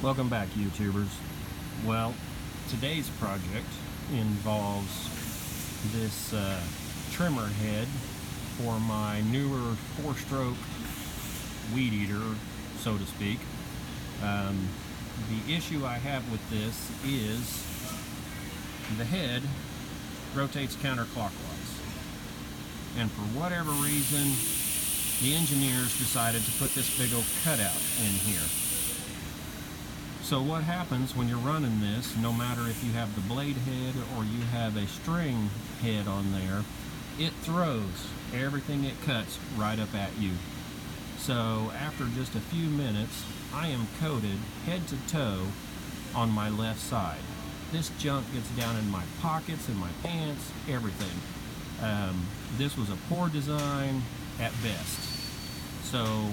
Welcome back, YouTubers. Well, today's project involves this trimmer head for my newer 4-stroke weed eater, so to speak. The issue I have with this is the head rotates counterclockwise, and for whatever reason the engineers decided to put this big old cutout in here. So what happens when you're running this, no matter if you have the blade head or you have a string head on there, it throws everything it cuts right up at you. So after just a few minutes, I am coated head to toe on my left side. This junk gets down in my pockets, in my pants, everything. This was a poor design at best. So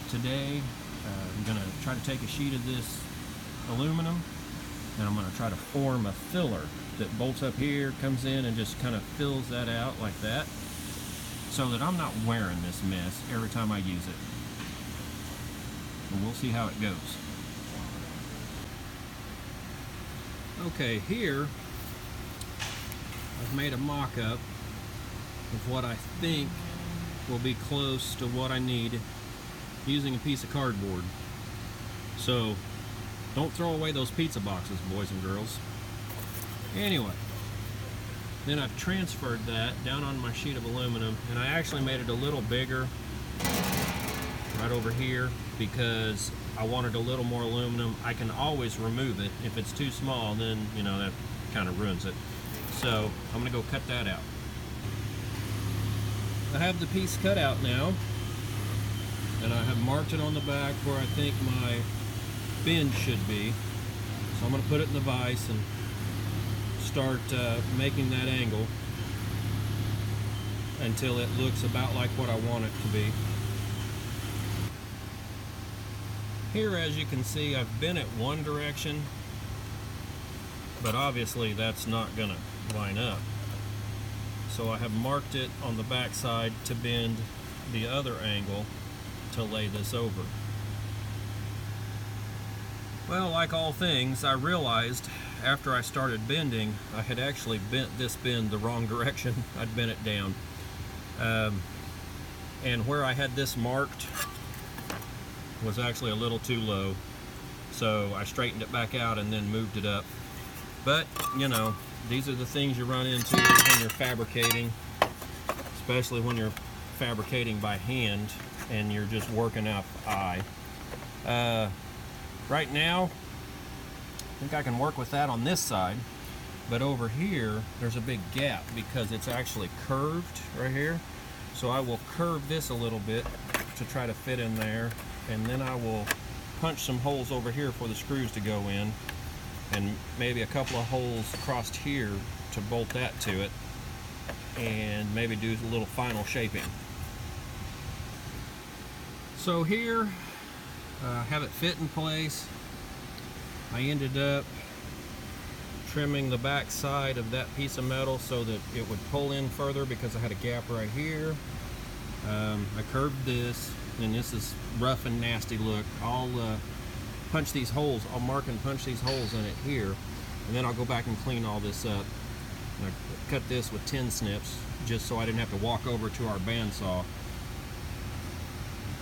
today I'm going to try to take a sheet of this aluminum and I'm going to try to form a filler that bolts up here, comes in and just kind of fills that out like that, so that I'm not wearing this mess every time I use it. And we'll see how it goes. Okay, here I've made a mock-up of what I think will be close to what I need using a piece of cardboard. So don't throw away those pizza boxes, boys and girls. Anyway, then I've transferred that down on my sheet of aluminum, and I actually made it a little bigger right over here because I wanted a little more aluminum. I can always remove it. If it's too small, then, you know, that kind of ruins it. So I'm going to go cut that out. I have the piece cut out now, and I have marked it on the back where I think my bend should be. So I'm going to put it in the vise and start making that angle until it looks about like what I want it to be. Here, as you can see, I've bent it one direction, but obviously that's not going to line up. So I have marked it on the back side to bend the other angle to lay this over. Well, like all things, I realized after I started bending, I had actually bent this bend the wrong direction. I'd bent it down. And where I had this marked was actually a little too low. So I straightened it back out and then moved it up. But, you know, these are the things you run into when you're fabricating, especially when you're fabricating by hand and you're just working out the eye. Right now, I think I can work with that on this side, but over here, there's a big gap because it's actually curved right here. So I will curve this a little bit to try to fit in there, and then I will punch some holes over here for the screws to go in, and maybe a couple of holes across here to bolt that to it, and maybe do a little final shaping. So here, have it fit in place. I ended up trimming the back side of that piece of metal so that it would pull in further because I had a gap right here. I curved this, and this is rough and nasty look. I'll punch these holes, I'll mark and punch these holes in it here, and then I'll go back and clean all this up. And I cut this with tin snips just so I didn't have to walk over to our bandsaw.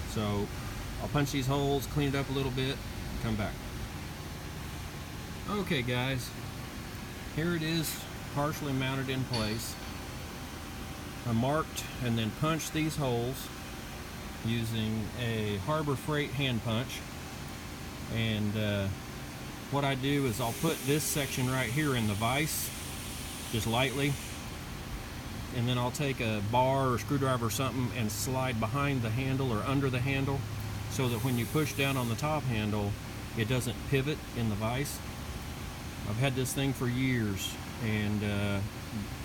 So I'll punch these holes, clean it up a little bit, and come back. Okay guys, here it is, partially mounted in place. I marked and then punched these holes using a Harbor Freight hand punch. And what I do is I'll put this section right here in the vise, just lightly, and then I'll take a bar or screwdriver or something and slide behind the handle or under the handle, so that when you push down on the top handle, it doesn't pivot in the vise. I've had this thing for years, and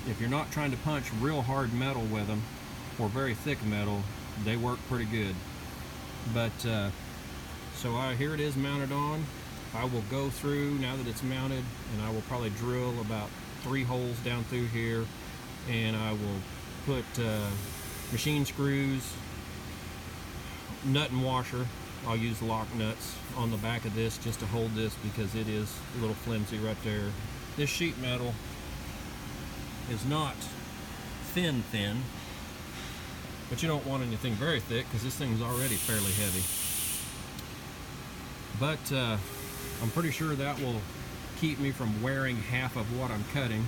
if you're not trying to punch real hard metal with them, or very thick metal, they work pretty good. But so here it is mounted on. I will go through, now that it's mounted, and I will probably drill about 3 holes down through here, and I will put machine screws, nut and washer, I'll use lock nuts on the back of this just to hold this because it is a little flimsy right there. This sheet metal is not thin, but you don't want anything very thick because this thing's already fairly heavy. But I'm pretty sure that will keep me from wearing half of what I'm cutting.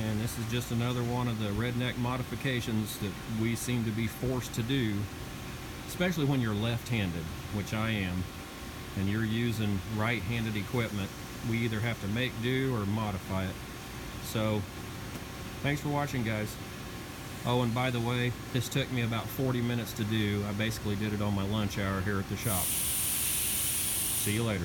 And this is just another one of the redneck modifications that we seem to be forced to do, especially when you're left-handed, which I am, and you're using right-handed equipment. We either have to make do or modify it. So thanks for watching, guys. Oh, and by the way, this took me about 40 minutes to do. I basically did it on my lunch hour here at the shop. See you later.